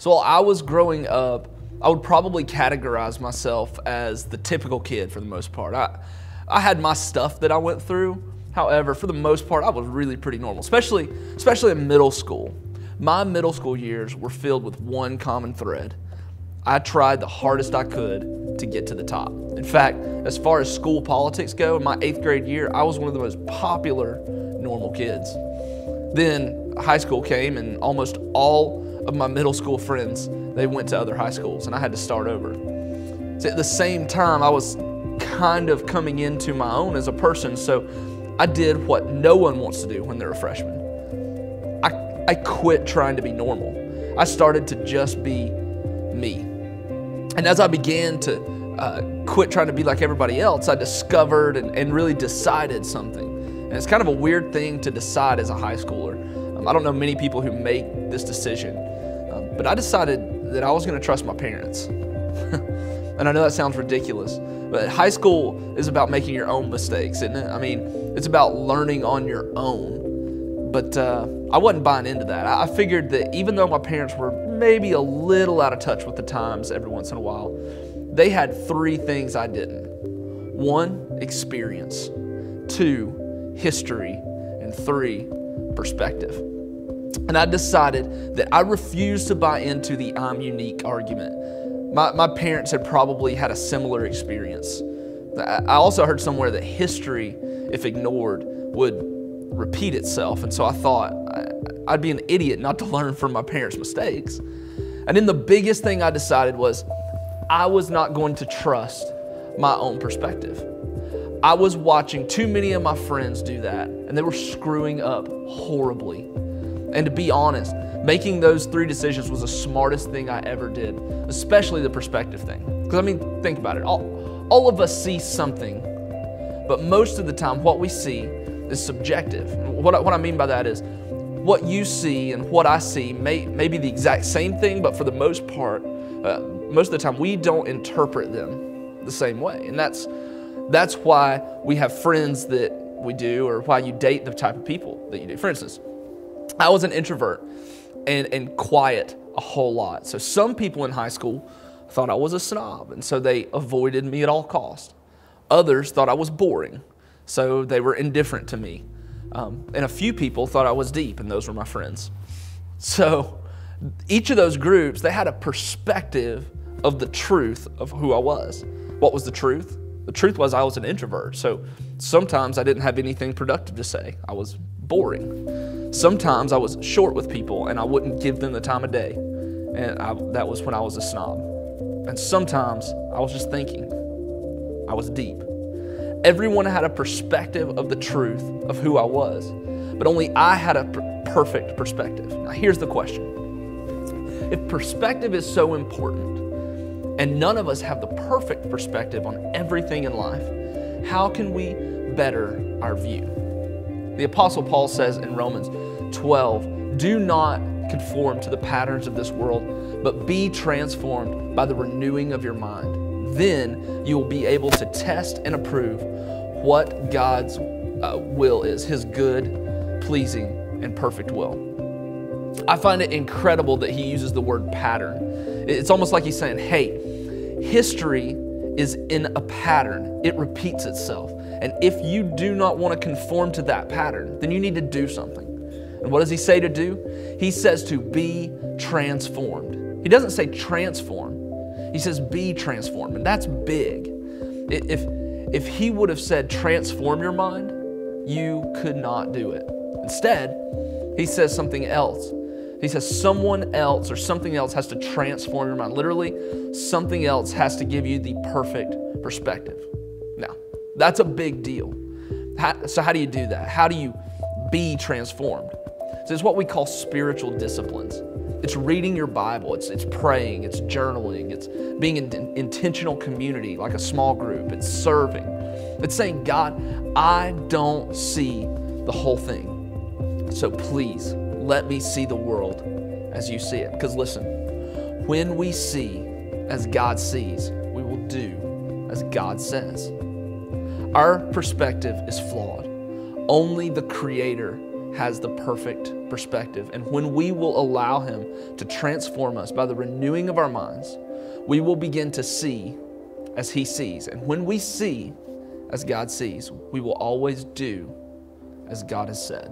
So while I was growing up, I would probably categorize myself as the typical kid for the most part. I had my stuff that I went through. However, for the most part, I was really pretty normal, especially in middle school. My middle school years were filled with one common thread. I tried the hardest I could to get to the top. In fact, as far as school politics go, in my 8th grade year, I was one of the most popular normal kids. Then high school came, and almost all of my middle school friends, they went to other high schools, and I had to start over. So at the same time, I was kind of coming into my own as a person, so I did what no one wants to do when they're a freshman. I quit trying to be normal. I started to just be me. And as I began to quit trying to be like everybody else, I discovered and really decided something. And it's kind of a weird thing to decide as a high schooler. I don't know many people who make this decision, but I decided that I was going to trust my parents. And I know that sounds ridiculous, but high school is about making your own mistakes, isn't it? I mean, it's about learning on your own. But I wasn't buying into that. I figured that even though my parents were maybe a little out of touch with the times every once in a while, they had 3 things I didn't. 1, experience. 2, history. And 3, perspective. And I decided that I refused to buy into the I'm unique argument. My parents had probably had a similar experience. I also heard somewhere that history, if ignored, would repeat itself. And so I thought I'd be an idiot not to learn from my parents' mistakes. And then the biggest thing I decided was I was not going to trust my own perspective. I was watching too many of my friends do that, and they were screwing up horribly. And to be honest, making those 3 decisions was the smartest thing I ever did, especially the perspective thing. Because I mean, think about it. All of us see something, but most of the time what we see is subjective. What I mean by that is what you see and what I see may be the exact same thing, but for the most part, most of the time we don't interpret them the same way. And that's why we have friends that we do, or why you date the type of people that you do. For instance, I was an introvert and quiet a whole lot. So some people in high school thought I was a snob, and so they avoided me at all costs. Others thought I was boring, so they were indifferent to me. And a few people thought I was deep, and those were my friends. So each of those groups, they had a perspective of the truth of who I was. What was the truth? The truth was I was an introvert, so sometimes I didn't have anything productive to say. I was boring. Sometimes I was short with people, and I wouldn't give them the time of day. And that was when I was a snob. And sometimes I was just thinking. I was deep. Everyone had a perspective of the truth of who I was, but only I had a perfect perspective. Now here's the question. If perspective is so important, and none of us have the perfect perspective on everything in life, how can we better our view? The Apostle Paul says in Romans 12, do not conform to the patterns of this world, but be transformed by the renewing of your mind. Then you will be able to test and approve what God's will is, His good, pleasing, and perfect will. I find it incredible that he uses the word pattern. It's almost like he's saying, hey, history is in a pattern. It repeats itself. And if you do not want to conform to that pattern, then you need to do something. And what does he say to do? He says to be transformed. He doesn't say transform. He says be transformed, and that's big. If he would have said transform your mind, you could not do it. Instead, he says something else. He says someone else or something else has to transform your mind. Literally, something else has to give you the perfect perspective. Now, that's a big deal. So how do you do that? How do you be transformed? So it's what we call spiritual disciplines. It's reading your Bible, it's praying, it's journaling, it's being in intentional community like a small group, it's serving. It's saying, God, I don't see the whole thing. So please, let me see the world as you see it. Because listen, when we see as God sees, we will do as God says. Our perspective is flawed. Only the Creator has the perfect perspective. And when we will allow Him to transform us by the renewing of our minds, we will begin to see as He sees. And when we see as God sees, we will always do as God has said.